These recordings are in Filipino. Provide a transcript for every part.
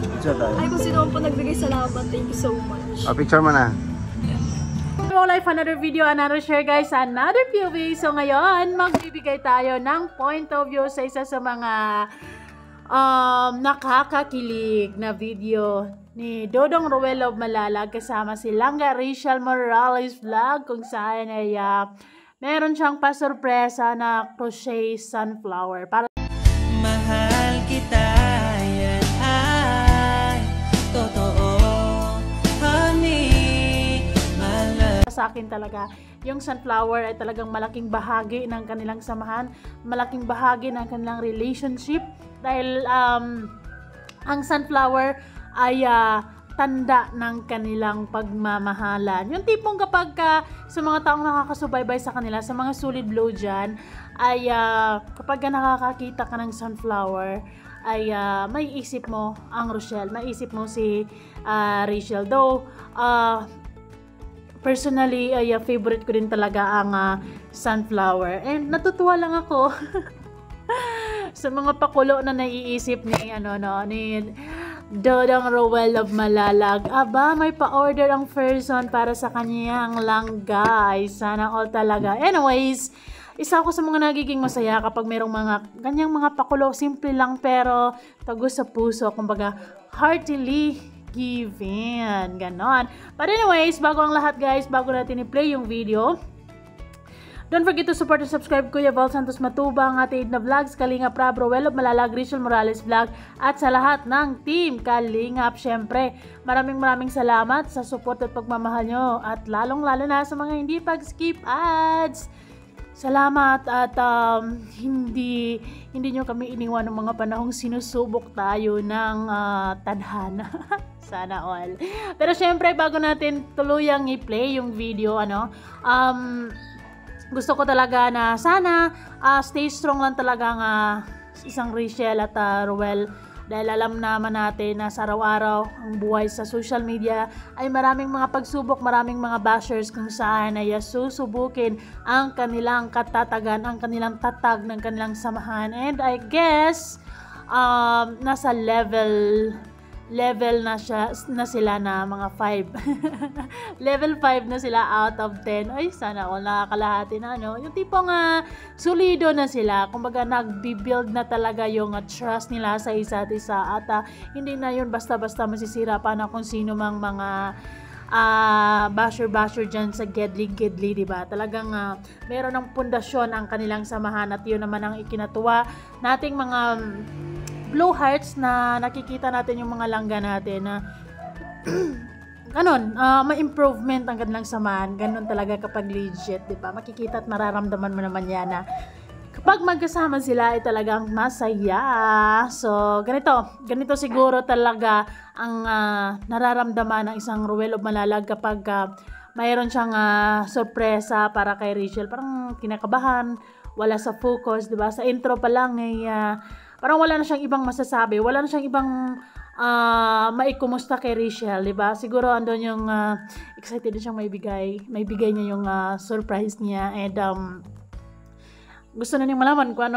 Picture tayo. Ay, kung sino po nagbigay salamat. Thank you so much. Picture mo na. Hello, live, another video, another share guys, another POV. So ngayon, magbibigay tayo ng point of view sa isa sa mga nakakakilig na video ni Dodong Roel of Malalag kasama si Langga Rachel Morales Vlog, kung saan ay meron siyang pasurpresa na crochet sunflower para mahal kita, yan ay totoo, honey, mahal. Sa akin talaga, yung sunflower ay talagang malaking bahagi ng kanilang samahan, malaking bahagi ng kanilang relationship, dahil ang sunflower ay tanda ng kanilang pagmamahalan. Yung tipong kapag sa mga taong nakakasubaybay sa kanila, sa mga solid blow dyan, ay kapag nakakakita ka ng sunflower, ay may isip mo ang Rochelle, may isip mo si Rachel. Though personally ay favorite ko din talaga ang sunflower, and natutuwa lang ako sa mga pakulo na naiisip ni Dodong Roel of Malalag. Aba, may pa-order ang person para sa kanyang langga. Sana all talaga. Anyways, isa ako sa mga nagiging masaya kapag mayroong mga ganyang mga pakulo, simple lang pero tagos sa puso, kumbaga heartily given, ganon. But anyways, bago ang lahat guys, bago natin i-play yung video, don't forget to support and subscribe Kuya Val Santos Matubang, Ate Edna Vlogs, Kalingap Rab, Roel of Malalag, Rachel Morales Vlog, at sa lahat ng team Kalingap. Syempre, maraming salamat sa support at pagmamahal nyo, at lalong-lalo na sa mga hindi pag-skip ads. Salamat, at hindi nyo kami iniwan ng mga panahong sinusubok tayo ng tadhana. Sana all. Pero syempre, bago natin tuluyang i-play yung video, gusto ko talaga na sana stay strong lang talaga nga isang Rachel at Roel, dahil alam naman natin na sa araw-araw ang buhay sa social media ay maraming mga pagsubok, maraming mga bashers kung saan ay susubukin ang kanilang katatagan, ang kanilang tatag ng kanilang samahan. And I guess nasa level na sila na mga 5 level 5 na sila out of 10. Ay, sana all nakakalahati na, yung tipong solido na sila, kumbaga nagbi-build na talaga yung trust nila sa isa't isa, at hindi na yun basta-basta masisira pa na kung sino mang mga basher dyan sa gedli, diba? Talagang meron ng pundasyon ang kanilang samahan, at yun naman ang ikinatuwa nating mga blue hearts na nakikita natin yung mga langga natin na may improvement ang kanilang samahan. Ganon talaga kapag legit, diba? Makikita at mararamdaman mo naman yan na kapag magkasama sila ay talagang masaya. So, ganito siguro talaga ang nararamdaman ng isang Roel of Malalag kapag mayroon siyang sorpresa para kay Rachel. Parang kinakabahan, wala sa focus, diba? Sa intro pa lang ay parang wala na siyang ibang masasabi, wala na siyang ibang maikumusta kay Rachel, diba? Siguro andun yung excited na siyang may bigay niya yung surprise niya, and gusto na niyang malaman kung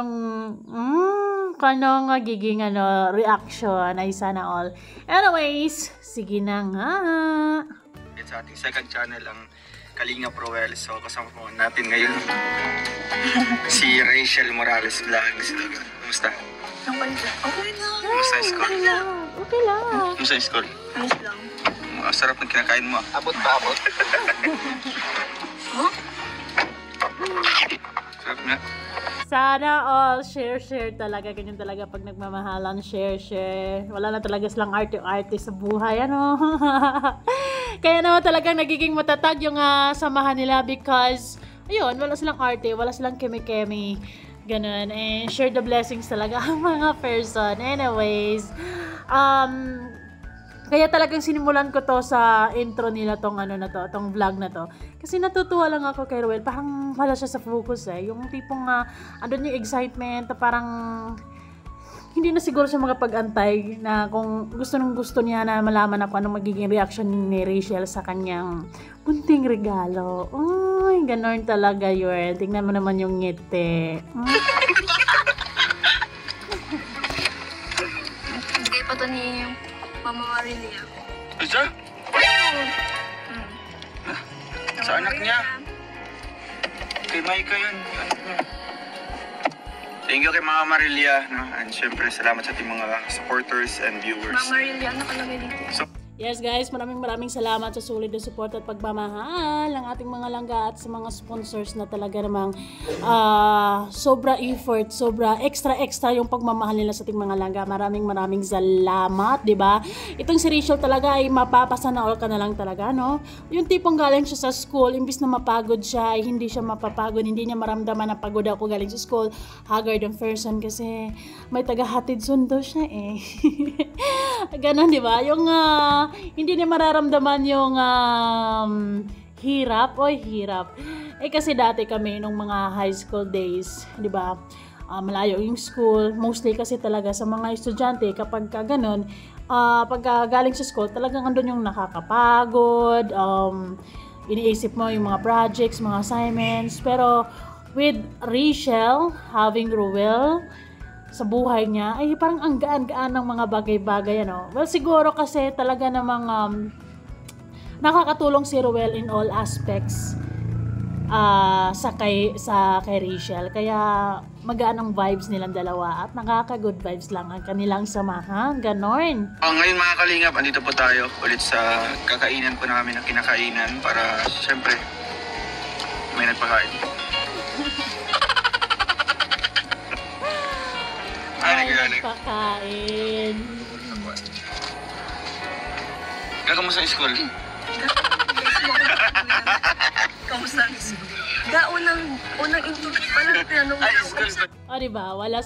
anong giging reaction. Ay sana all. Anyways, sige na nga. Sa ating second channel ang Kalingap Roel. So kasama po natin ngayon si Rachel Morales Vlogs. Kumusta? Okay lang. Kumusta yung school? Okay lang. Kumusta yung school? Ayos lang. Ang sarap ng kinakain mo. Abot pa, abot. Sarap nga. Sana all share talaga. Ganyan talaga pag nagmamahalan, share. Wala na talaga silang arte sa buhay, Kaya naman talagang nagiging matatag yung samahan nila, because ayun, wala silang arte, wala silang keme-keme, ganun, and share the blessings talaga ang mga person. Anyways, kaya talagang sinimulan ko to sa intro nila, tong vlog na to, kasi natutuwa lang ako kay Roel. Parang wala siya sa focus, yung tipong andun yung excitement, parang hindi na siguro siya makapag-antay na kung gusto niya na malaman ako anong magiging reaction ni Rachel sa kanyang kunting regalo. Ay, ganon talaga yun. Tingnan mo naman yung ngiti. pa to ni Mama Marilia. Isa? Hmm. Sa anak niya. Kay Maika yun. Anak niya. Thank you kay Mama Marilia. No? And syempre, salamat sa ating mga supporters and viewers. Mama Marilia, nakalagay dito. So, Yes guys, maraming salamat sa sulit na support at pagmamahal ng ating mga langga at sa mga sponsors na talaga namang sobra effort, sobra extra yung pagmamahal nila sa ating mga langga. Maraming salamat, 'di ba? Itong si Rachel talaga ay mapapasa na all ka na lang talaga, no? Yung tipong galing siya sa school, imbis na mapagod siya, ay hindi siya mapapagod, hindi niya maramdaman na pagod ako galing sa school. Haggard ang person kasi may taga-hatid sundo siya eh. Ganon, 'di ba? Yung hindi niya mararamdaman yung hirap. Eh kasi dati kami nung mga high school days, 'di ba? Malayo yung school, mostly kasi talaga sa mga estudyante kapag ganon, pag galing sa school, talagang andun yung nakakapagod, iniisip mo yung mga projects, mga assignments. Pero with Rachel having Ruel sa buhay niya, ay parang ang gaan-gaan ng mga bagay-bagay, ano. Well, siguro kasi talaga namang nakakatulong si Ruel in all aspects sa kay Rachel. Kaya magaan ang vibes nilang dalawa at nakaka-good vibes lang ang kanilang samahan. Ganon. ngayon mga kalingap, andito po tayo ulit sa kakainan po namin ng kinakainan para syempre may nagpakain. Pakain. Kamusta ang school? Kamusta ang school? Unang intro pa lang tinanong Ay, ko. school. Diba? Wala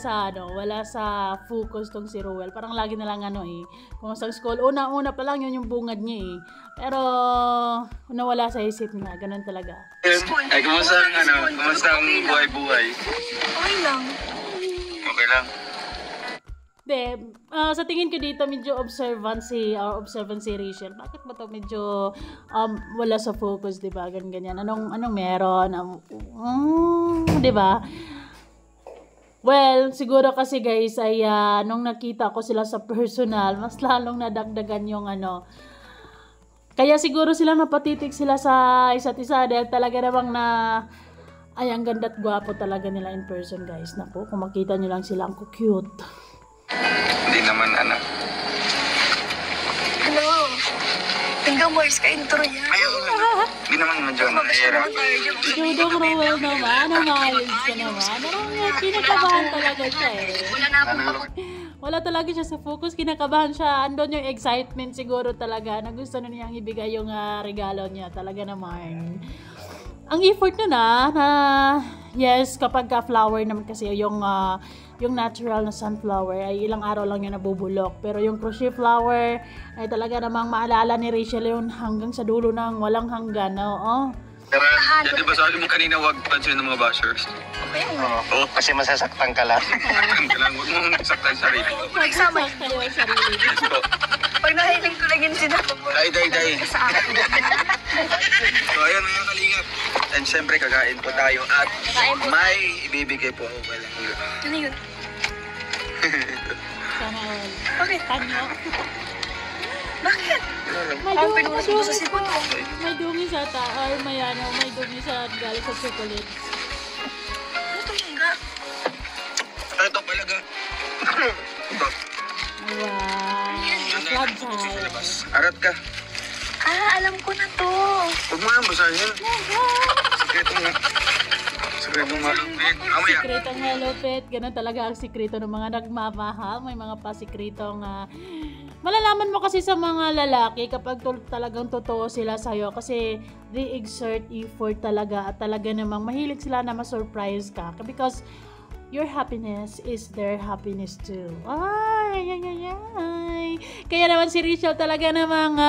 sa focus tong si Ruel. Parang lagi na lang kumusta ang school. Una pa lang yun yung bungad niya eh. Pero nawala sa isip niya. Ganun talaga. Ay, kumusta ang buhay-buhay? Okay lang. Okay lang. Sa tingin ko dito medyo observant si Rachel. Bakit ba to medyo wala sa focus, 'di ba? Ganyan. Anong meron? 'Di ba? Well, siguro kasi guys ay nung nakita ko sila sa personal, mas lalong nadagdagan yung Kaya siguro sila napatitig sila sa isa't isa dahil talaga namang ay ang ganda at gwapo talaga nila in person, guys. Naku, kung makita nyo lang sila, ang cute. Hindi naman, anak. Ano? Tingnan mo, ka intro yan. Ayaw nga. Hindi naman medyo nahihirap. Dudong Rowell naman, umayos ka naman. Kinakabahan talaga siya eh. Wala na akong Wala talaga siya sa focus, kinakabahan siya. Andun yung excitement siguro talaga na gusto na niyang ibigay yung regalo niya. Talaga naman. Ang effort niya na yes, kapag flower naman kasi yung natural na sunflower ay ilang araw lang yun nabubulok. Pero yung crochet flower ay talaga namang maalala ni Rachel yun hanggang sa dulo ng walang hanggan. Oo. Pero, di ba sabi mo kanina huwag pansin ng mga bashers? Okay nga. Oo, kasi masasaktan ka lang. Masasaktan ka lang, huwag mo masaktan sa sarili mo. Nagsama. Kayo ang sarili. Let's go. Pag nahiling ko lang yun sinabi mo. Day. Sa akin. So ayun mga kalingap. And syempre kakain po tayo at may ibibigay po ako kay Langga. Ano yun? Sana all. Bakit? Tanyo. Bakit? May Parang dungi, pinunas mo sa sipon ko. may dungi sa or may dungi sa galing sa chocolate. Ano to yung ga? Ito palaga. Ito. Wow. Club time. Arat ka. Alam ko na to. Huwag mo nang basahin. Sikretong malupit. Mamaya. Sikretong malupit. Ganun talaga ang sikreto ng mga nagmamahal. May mga pasikretong malalaman mo kasi sa mga lalaki kapag talagang totoo sila sa'yo kasi they exert effort talaga at talaga namang mahilig sila na ma-surprise ka because your happiness is their happiness too. Ay. Kaya naman si Rachel talaga namang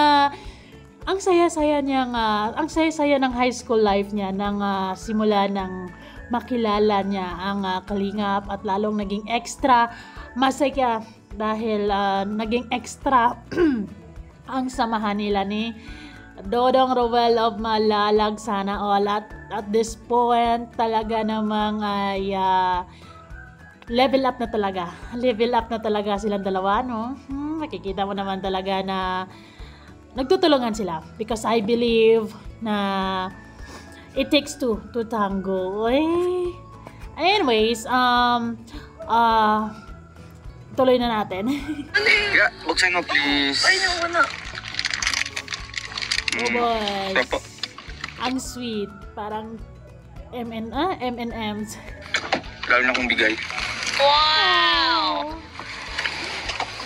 ang saya-saya ng high school life niya nang simula ng makilala niya ang Kalingap at lalong naging extra masaya dahil naging extra ang samahan nila ni Dodong Rowell of Malalag. Sana all at this point talaga namang ay level up na talaga. Level up na talaga silang dalawa, no? Makikita mo naman talaga na nagtutulungan sila. Because I believe na it takes two to tango. Anyways, tuloy na natin. Yeah, buksan mo please. Ay, naku na. Oh boy. Opo. Ang sweet. Parang M&M's. Lalo na kong bigay. Wow!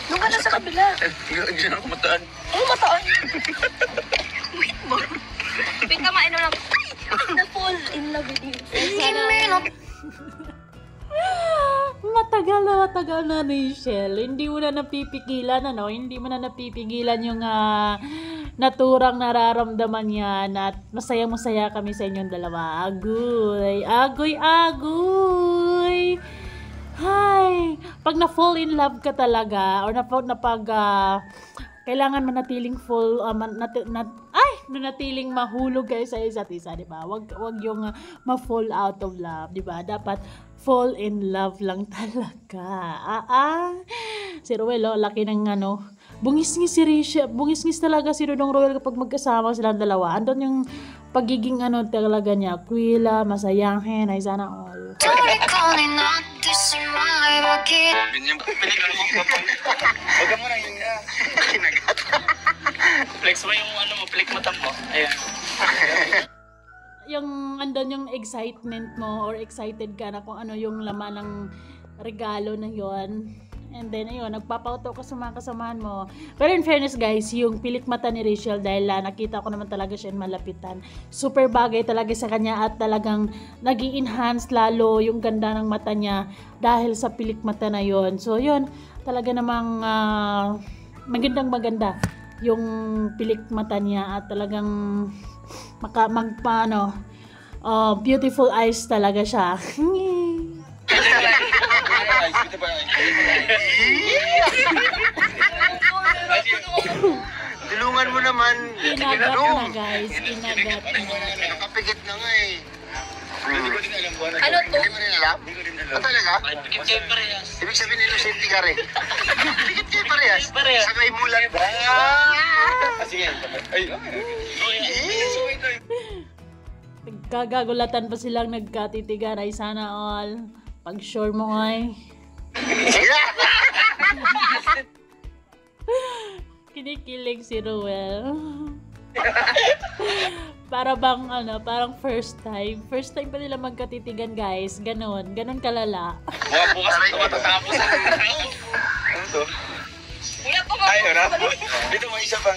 Doon ka na sa kabila. Diyan ako mataan. Oh, mataan. Wait mo. Wait ka mainom lang. Na-fall in love with you. Matagal na, Rachel. Hindi mo na napipigilan, ano? Hindi mo na napipigilan yung naturang nararamdaman niya at masaya kami sa inyong dalawa. Agoy! Hay! Pag na-fall in love ka talaga, or kailangan manatiling manatiling mahulog kayo sa isa't isa, di ba? Wag yung ma-fall out of love, di ba? Dapat fall in love lang talaga. Si Ruel, laki ng bungis-ngis si Risha, bungis-ngis talaga si Dodong Ruel kapag magkasama silang dalawa. Andun yung pagiging talaga niya, kwila, masayahin, ay sana all. Ganyan po, piligan mo. Huwag ka mo nang yun. Kinagat. Flex mo yung flick mo mo. Ayan. Yung andun yung excitement mo or excited ka na kung ano yung laman ng regalo na yon. And then, ayun, nagpapauto ka sa mga kasamahan mo. Pero in fairness, guys, yung pilik mata ni Rachel, dahil nakita ko naman talaga siya malapitan. Super bagay talaga sa kanya at talagang nag-i-enhance lalo yung ganda ng mata niya dahil sa pilik mata na yon. So, yun, talaga namang maganda yung pilik mata niya at talagang beautiful eyes talaga siya. Tulungan mo naman. Inagat na, guys. Inagat na. Nakapigit na nga eh. Hindi ko din alam kung ano. Ano to? Hindi mo rin alam? Hindi ko din alam. Talaga? Pikit kayo parehas. Ibig sabihin innocente ka rin. Pikit kayo parehas. Sabay mulat. Sige. Ay. Nagkagagulatan pa silang nagkatitigan. Ay sana all. Pag sure mo ay. Kinikilig si Ruel. Parang first time pa nila magkatitigan, guys. Ganon kalala. Bukas ito matatapos. Ano to? Wala pa Ay, wala. Dito mo isa pa.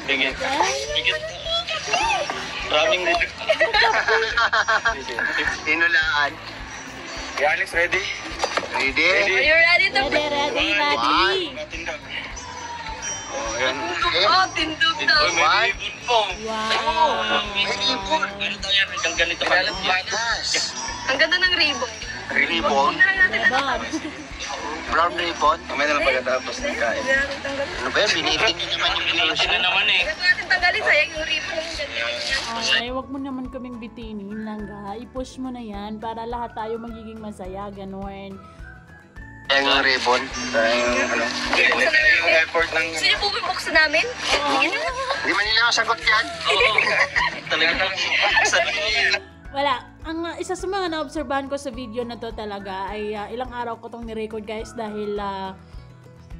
Bigit. Maraming dito. Tinulaan. Okay, Alex, ready? Ready? Are you ready to play? Ready. Matindog. Oh, yan. Oh, tindog daw. May ibon. Wow. May ibon. Ano daw yan? Hanggang ganito ka. Ang ganda ng ribbon. Ribbon? Tanggalin natin na. Brown ribbon? Kamay na lang pagkatapos ng kain. Ano ba yan? Binitin niyo naman yung binulusyon. Ano naman eh. Huwag natin tanggalin. Sayang yung ribbon. Ang ganda. Ay, wag mo naman kaming bitinin lang, ga. I-push mo na yan para lahat tayo magiging masaya, ganon. Yung ribbon. Yung effort ng... Gusto niyo po bubuksan namin? Hindi man nila masagot yan. Oo. Talaga. Wala. Ang isa sa mga naobserbahan ko sa video na to talaga ay ilang araw ko tong ni-record, guys, dahil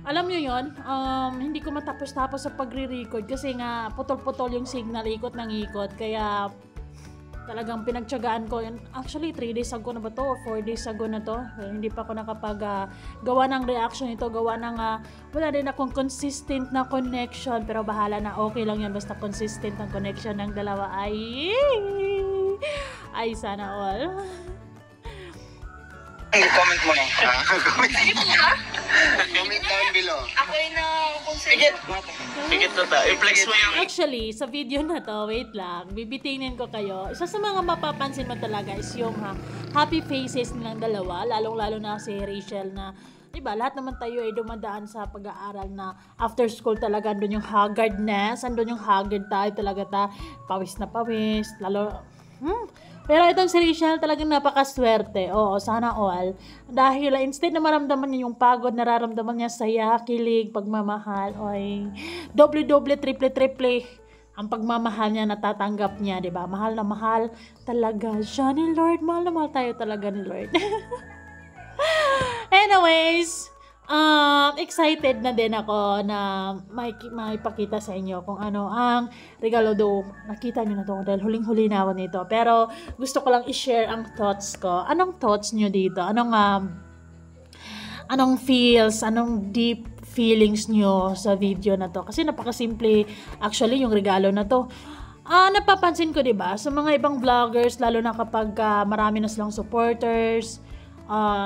alam nyo yun, hindi ko matapos-tapos sa pagre-record kasi nga putol-putol yung signal, ikot ng ikot, kaya talagang pinagtyagaan ko. Actually, 3 days ago na ba to? Or 4 days ago na to? Hindi pa ako gawa ng reaction ito. Gawa ng, wala din akong consistent na connection. Pero bahala na, okay lang yan. Basta consistent ang connection ng dalawa. Ay, sana all. Comment mo na. Comment down below. Ako ay na kung sino. Pigit na tayo. I-flex mo yung... Actually, sa video na to, wait lang, bibitinin ko kayo. Isa sa mga mapapansin mo talaga is yung happy faces nilang dalawa, lalong-lalo na si Rachel na, diba, lahat naman tayo ay dumadaan sa pag-aaral na after school talaga, andun yung haggardness, andun yung haggard tayo talaga pawis na pawis, lalo, Pero itong si Rachel talagang napakaswerte. Oo, sana all. Dahil instead na maramdaman niya yung pagod, nararamdaman niya saya, kilig, pagmamahal. Oy, doble-doble, triple-triple ang pagmamahal niya natatanggap niya, 'di ba? Mahal na mahal talaga siya ni Lord. Mahal na mahal tayo talaga ni Lord. Anyways, excited na din ako na maipakita sa inyo kung ano ang regalo do. Nakita niyo na to dahil huling-huli na ako nito. Pero gusto ko lang i-share ang thoughts ko. Anong thoughts niyo dito? Anong feels, anong deep feelings niyo sa video na to? Kasi napakasimple actually yung regalo na to. Napapansin ko, 'di ba? Sa mga ibang vloggers, lalo na kapag marami na silang supporters,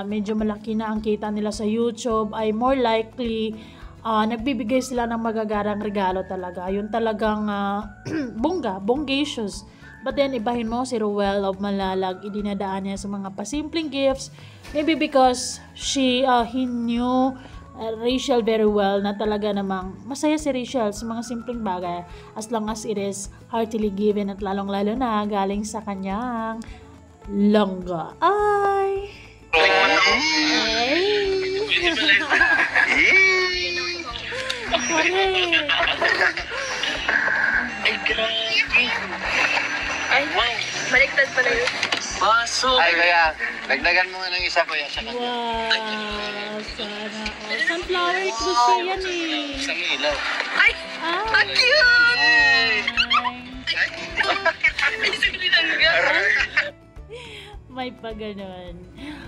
medyo malaki na ang kita nila sa YouTube, ay more likely nagbibigay sila ng magagarang regalo talaga. Yun talagang bonggacious. But then ibahin mo si Ruel of Malalag, idinadaan niya sa mga pasimpleng gifts. Maybe because he knew Rachel very well, na talaga namang masaya si Rachel sa mga simpleng bagay as long as it is heartily given, at lalong lalo na galing sa kanyang langga. Ay! Ay, baliktad pala yun. Pasok! Ay, kaya, dagdagan mo nga ng isa, kuya, sa kanya. Wow! Sana. Oh, sunflower crochet yan eh. Isang ilaw. Ay! Ang cute! Ay, saglit ang May pa ganun.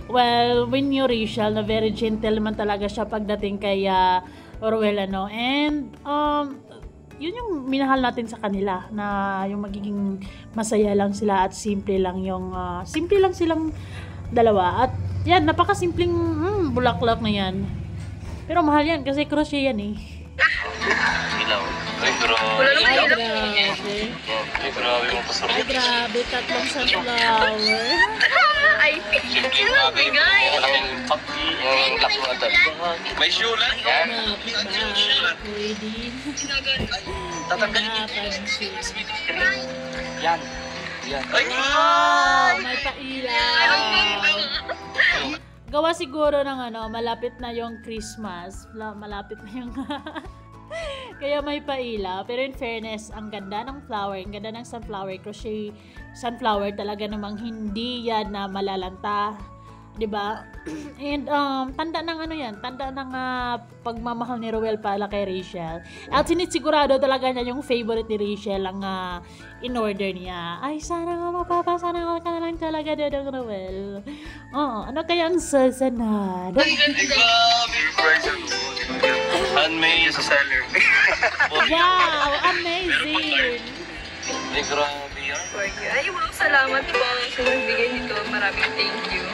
Well, we knew Rachel na very gentle man talaga siya pagdating kay Ruel, ano. And, yun yung minahal natin sa kanila, na yung magiging masaya lang sila at simple lang yung, simple lang silang dalawa. At yan, napakasimpleng bulaklak na yan. Pero mahal yan kasi crochet yan eh. Ilaw. Ay, grabe. Wala lang Ay, ilaw. grabe. Ay, grabe mo pasok. Ay, grabe. Tatlong sunflower. Ay, grabe guys. May shoe lang yan. Pwede. Tatanggalin yan. Yan. Ay, Wow! May pailaw. Gawa siguro ng malapit na yung Christmas. Malapit na yung kaya may pailaw. Pero in fairness, ang ganda ng flower, ang ganda ng sunflower, crochet sunflower, talaga namang hindi yan na malalanta. 'Di ba? And tanda ng tanda ng pagmamahal ni Ruel pala kay Rachel. At sinisigurado talaga niya yung favorite ni Rachel ang in-order niya. Ay, sana nga mapapasa na ka na lang talaga ng Ruel. Oo, ano kaya ang sasanad? Handmade sa seller. Wow, amazing! Ay, grabe yan. Ay, wow, salamat po sa nagbigay nito. Maraming thank you.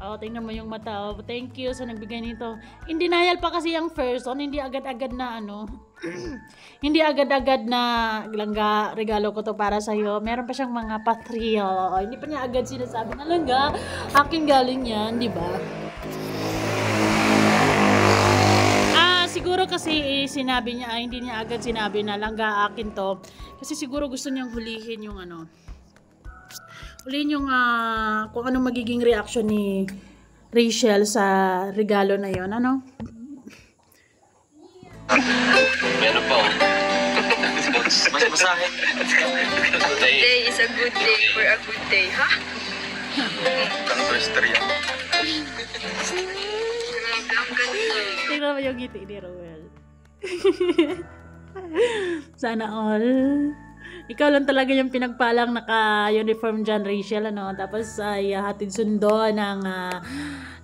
Oh, tingnan mo yung mata. Oh. Thank you sa nagbigay nito. In denial pa kasi yung person, hindi agad-agad na hindi agad-agad na langga, regalo ko to para sa iyo. Meron pa siyang mga patrial. Hindi pa niya agad sinasabi na langga, aking galing yan, di ba? Siguro kasi sinabi niya, hindi niya agad sinabi na langga akin to. Kasi siguro gusto niyang hulihin yung hulihin yung kung ano magiging reaction ni Rachel sa regalo na yon, ano? Meron pa mas masahin. Today is a good day for a good day, ha? Anniversary yan. Grabe, ang ganda. Tingnan mo yung ngiti ni Ruel. Sana all. Ikaw lang talaga yung pinagpalang naka-uniform dyan, Rachel, ano? Tapos ay hatid sundo ng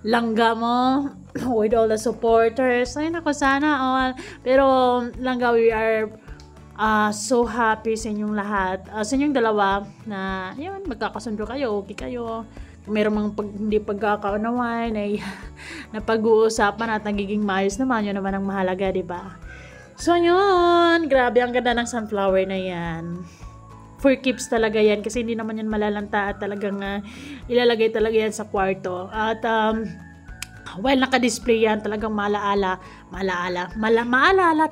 langga mo with all the supporters. Ay, naku, sana all. Pero, langga, we are so happy sa inyong lahat. Sa inyong dalawa na, yun, magkakasundo kayo, okay kayo. Kung meron mga hindi pagkakaunawan, ay napag-uusapan at nagiging maayos naman, yun naman ang mahalaga, di ba? So, yun. Grabe, ang ganda ng sunflower na yan. For keeps talaga yan kasi hindi naman yan malalanta at talagang ilalagay talaga yan sa kwarto. At, Well, naka-display yan, talagang maalala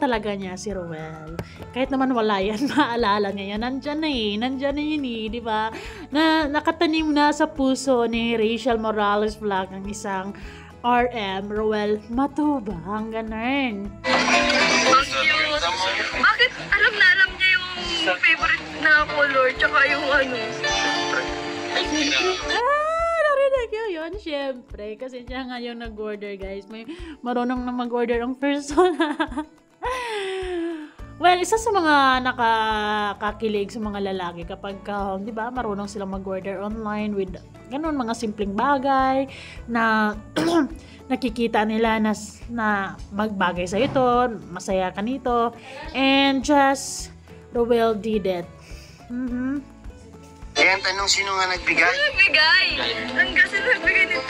talaga niya si Ruel. Kahit naman wala yan, maalala niya yan. Nandyan na yun di ba? Na nakatanim na sa puso ni Rachel Morales Vlog ang isang RM, Ruel Matubang, ganun. Ang cute. Bakit alam niya yung favorite na color, tsaka yung ano? Narinig yun, syempre. Kasi siya nga yung nag-order, guys. May marunong na mag-order ang person. Well, isa sa mga nakakakilig sa mga lalaki kapag, di ba, marunong silang mag-order online with ganun, mga simpleng bagay na nakikita nila na magbagay sa ito, masaya ka nito, and just Ruel did it. Kaya ang tanong, sino nga nagbigay? Nagbigay! Ang kasi nagbigay nito.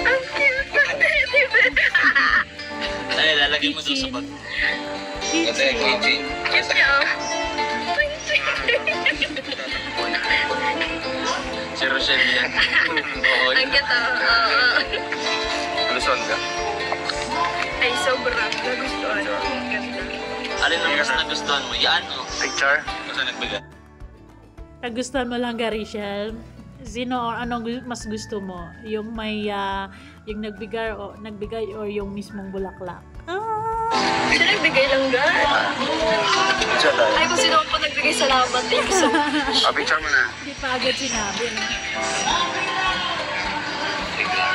Ang cute na Ay, lalagay mo doon sa bag. Kasi, kitchen. cute niya, oh. Si Rochelle yan. Oo, Ang cute, oh. Luzon ka. Ay, sobrang nagustuhan. Ang ganda. alin ang mas nagustuhan mo? Yan o. Picture? Basta nagbigay. Kagustuhan mo lang, Rachel? Sino or anong mas gusto mo? Yung may yung nagbigay or yung mismong bulaklak? Siya nagbigay lang ga. Picture tayo. Ay, kung sino po nagbigay, salamat. Thank you so much. Picture mo na. Hindi pa agad sinabi. No?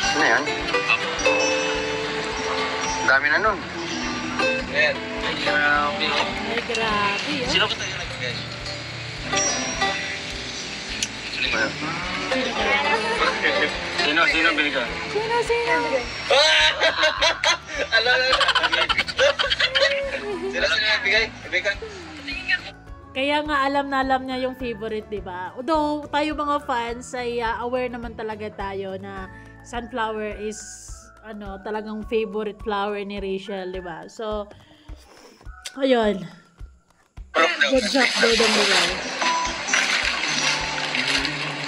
Ano yan? Ang dami na nun. Ayan. Ay, grabe. Ay, grabe. Sino ba tayo nagbigay? Sino binigay? Sino? Ala. Sino nagbigay? Ibigay. Kaya nga alam niya yung favorite, di ba? Although tayo mga fans ay aware naman talaga tayo na sunflower is talagang favorite flower ni Rachel, di ba? So, ayun. Good job, Dodong Ruel.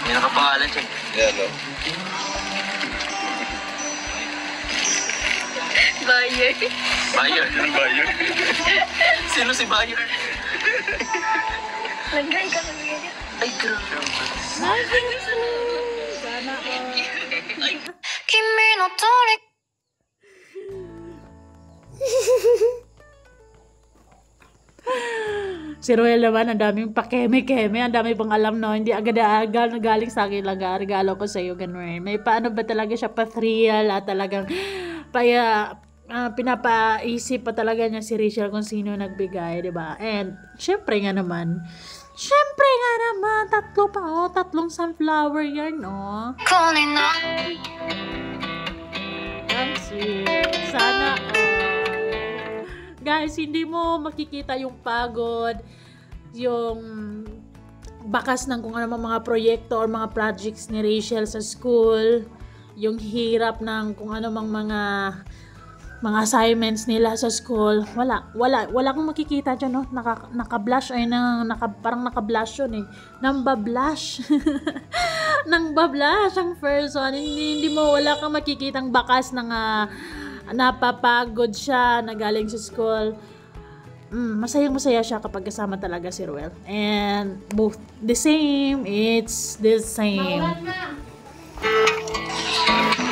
May nakapangalan siya. Yan o. Bayer. Bayer. Bayer. Sino si Bayer? Langgay ka na niya. Ay, grabe. Sana Kimi no tori. si Ruel naman, ang daming pakeme-keme, ang dami pang alam, no? Hindi agad-agad galing sa akin lang, regalo ko sa iyo, ganun. May paano ba talaga siya patrial at talagang pinapaisip pa talaga niya si Rachel kung sino nagbigay, di ba? And, syempre nga naman, tatlong sunflower yan, no? Ang sweet. Sana, guys, hindi mo makikita yung pagod, yung bakas ng kung ano mga proyekto or mga projects ni Rachel sa school, yung hirap ng kung ano mga assignments nila sa school. Wala kang makikita dyan, no? Naka-blush ay parang naka-blush yun eh. Nambablush. Nambablush ang person. Wala kang makikitang bakas ng napapagod siya na galing sa school. Masayang-masaya siya kapag kasama talaga si Ruel. And both it's the same.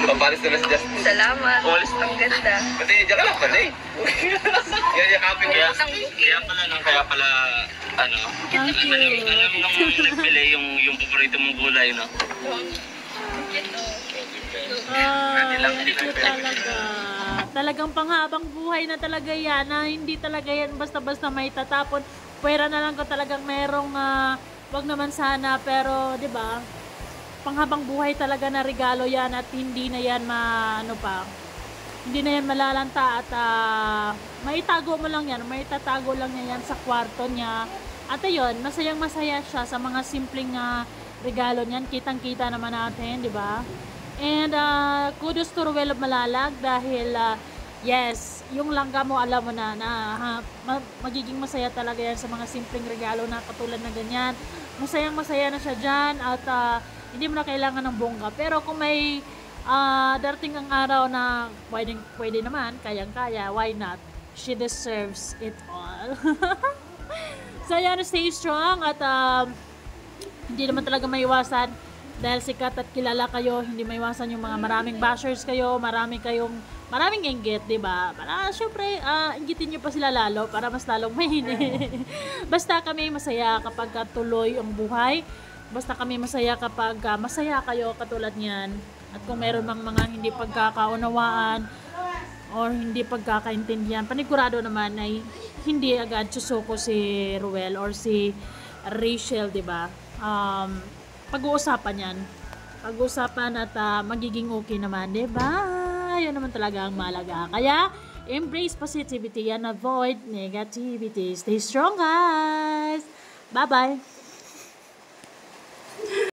Papalis na si Justin. Salamat. Umalis na. Ang ganda. Pati, diyan ka lang pati. Yakapin ko. Kaya pala, alam nung nagbili yung paborito mong gulay, no? Ito talaga. Talagang panghabang buhay na talaga yan, na hindi talaga yan basta-basta may tatapon. Pwera na lang ko talagang merong, wag naman sana, pero, di ba, panghabang buhay talaga na regalo yan at hindi na yan hindi na yan malalanta at maitatago lang niya yan sa kwarto niya. At ayun, masayang-masaya siya sa mga simpleng regalo niyan. Kitang-kita naman natin, di ba? And kudos to Ruel Malalag dahil yes, yung langga mo alam mo na magiging masaya talaga yan sa mga simpleng regalo na katulad na ganyan. Masayang-masaya na siya dyan at Hindi mo na kailangan ng bongga. Pero kung may darating ang araw na pwede naman, kayang-kaya, why not? She deserves it all. So, yan, stay strong at hindi naman talaga maiwasan dahil sikat at kilala kayo, hindi maiwasan yung mga maraming bashers kayo, maraming inggit, diba? Para syempre, inggitin nyo pa sila lalo para mas lalong mahini. Basta kami masaya kapag tuloy ang buhay. Basta kami masaya kapag masaya kayo katulad niyan. At kung meron mang mga hindi pagkakaunawaan or hindi pagkakaintindihan, panigurado naman ay hindi agad susuko si Ruel or si Rachel, diba? Pag-uusapan yan. Pag-uusapan at magiging okay naman, diba? Yun naman talaga ang malaga. Kaya, embrace positivity and avoid negativity. Stay strong, guys! Bye-bye!